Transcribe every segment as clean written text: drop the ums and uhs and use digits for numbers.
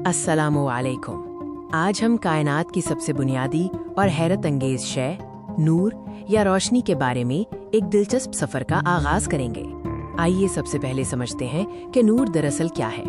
अस्सलामु अलैकुम। आज हम कायनात की सबसे बुनियादी और हैरत अंगेज शय नूर या रोशनी के बारे में एक दिलचस्प सफर का आगाज करेंगे। आइए सबसे पहले समझते हैं कि नूर दरअसल क्या है।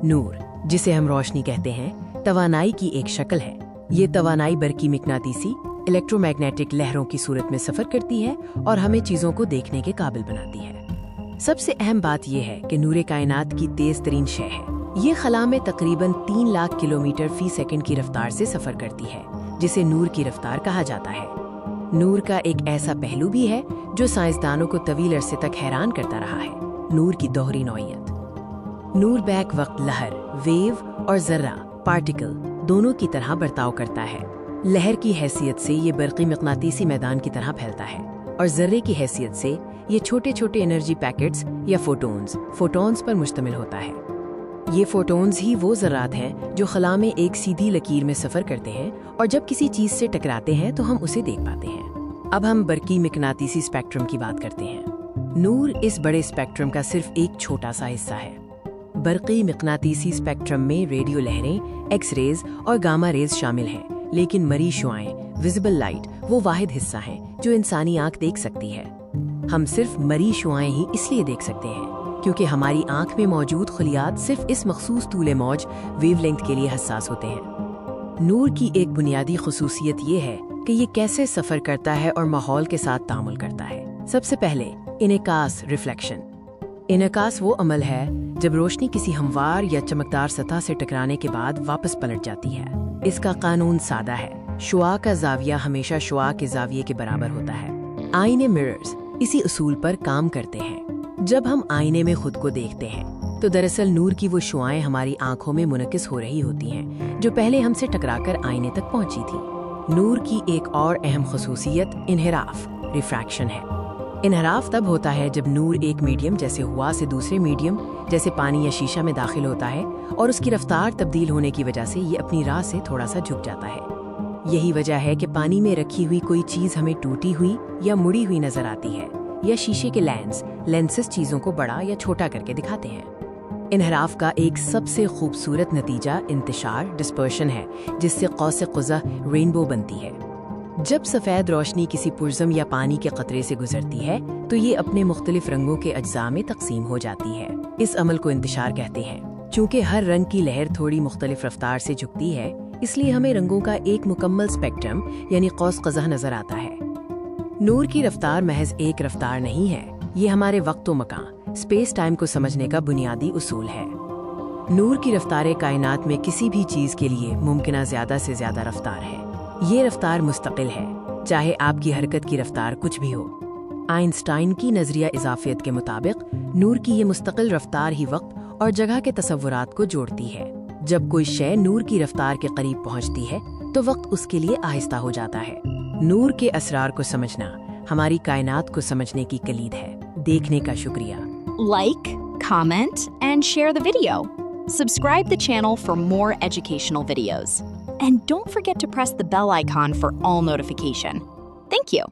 नूर, जिसे हम रोशनी कहते हैं, तवानाई की एक शक्ल है। ये तवानाई बरकी मिकनातीसी इलेक्ट्रोमैग्नेटिक लहरों की सूरत में सफर करती है और हमें चीजों को देखने के काबिल बनाती है। सबसे अहम बात यह है कि नूर कायनात की तेज तरीन शय है। ये खला में तकरीबन 3 लाख किलोमीटर फी सेकंड की रफ्तार से सफर करती है, जिसे नूर की रफ्तार कहा जाता है। नूर का एक ऐसा पहलू भी है जो साइंसदानों को तवील अरसे तक हैरान करता रहा है, नूर की दोहरी नौइयत। नूर बैक वक्त लहर, वेव और जर्रा, पार्टिकल दोनों की तरह बर्ताव करता है। लहर की हैसियत से ये बरकी मकनातीसी मैदान की तरह फैलता है और जर्रे की हैसियत से ये छोटे छोटे एनर्जी पैकेट्स या फोटॉन्स पर मुश्तमिल होता है। ये फोटॉन्स ही वो ज़रात हैं जो खला में एक सीधी लकीर में सफ़र करते हैं और जब किसी चीज़ से टकराते हैं तो हम उसे देख पाते हैं। अब हम बरकी मिकनातीसी स्पेक्ट्रम की बात करते हैं। नूर इस बड़े स्पेक्ट्रम का सिर्फ एक छोटा सा हिस्सा है। बरकी मिकनातीसी स्पेक्ट्रम में रेडियो लहरें, एक्स रेज और गामा रेज शामिल हैं, लेकिन मरी शुआएं, विजिबल लाइट, वो वाहिद हिस्सा है जो इंसानी आंख देख सकती है। हम सिर्फ मरी शुआएं ही इसलिए देख सकते हैं क्योंकि हमारी आंख में मौजूद खलियात सिर्फ इस मखसूस तूले मौज वेवलेंथ के लिए हसास होते हैं। नूर की एक बुनियादी खुसूसियत ये है कि ये कैसे सफर करता है और माहौल के साथ तामुल करता है। सबसे पहले इनेकास रिफ्लेक्शन। इनेकास वो अमल है जब रोशनी किसी हमवार या चमकदार सतह से टकराने के बाद वापस पलट जाती है। इसका कानून सादा है, शुआ का जाविया हमेशा शुआ के जाविये के बराबर होता है। आईने मिरर्स इसी उसूल पर काम करते हैं। जब हम आईने में खुद को देखते हैं तो दरअसल नूर की वो शुआएं हमारी आंखों में मुनकिस हो रही होती हैं जो पहले हमसे टकराकर आईने तक पहुंची थी। नूर की एक और अहम खुसूसियत इन्हिराफ, रिफ्रैक्शन है। इन्हिराफ तब होता है जब नूर एक मीडियम जैसे हुआ से दूसरे मीडियम जैसे पानी या शीशा में दाखिल होता है और उसकी रफ्तार तब्दील होने की वजह से ये अपनी राह से थोड़ा सा झुक जाता है। यही वजह है कि पानी में रखी हुई कोई चीज हमें टूटी हुई या मुड़ी हुई नजर आती है, या शीशे के लेंसेस चीजों को बड़ा या छोटा करके दिखाते हैं। इन्हिराफ का एक सबसे खूबसूरत नतीजा इंतशार, डिस्पर्शन है, जिससे कौस क़ुज़ह रेनबो बनती है। जब सफ़ेद रोशनी किसी पुर्ज़म या पानी के कतरे से गुजरती है तो ये अपने मुख्तलिफ रंगों के अज्जा में तकसीम हो जाती है। इस अमल को इंतशार कहते हैं। चूँकि हर रंग की लहर थोड़ी मुख्तलिफ रफ्तार से झुकती है, इसलिए हमें रंगों का एक मुकम्मल स्पेक्ट्रम यानी कौस क़ुज़ह नजर आता है। नूर की रफ्तार महज एक रफ्तार नहीं है, ये हमारे वक्त व मकान, स्पेस टाइम को समझने का बुनियादी उसूल है। नूर की रफ्तार कायनात में किसी भी चीज के लिए मुमकिन ज्यादा से ज्यादा रफ्तार है। ये रफ्तार मुस्तकिल है, चाहे आपकी हरकत की रफ्तार कुछ भी हो। आइंस्टाइन की नजरिया इजाफियत के मुताबिक नूर की ये मुस्तकिल रफ्तार ही वक्त और जगह के तसव्वुरात को जोड़ती है। जब कोई शय नूर की रफ्तार के करीब पहुंचती है तो वक्त उसके लिए आहिस्ता हो जाता है। नूर के असरार को समझना हमारी कायनात को समझने की कलीद है। देखने का शुक्रिया। Like, comment, and share the video. Subscribe the channel for more educational videos. And don't forget to press the bell icon for all notification. Thank you.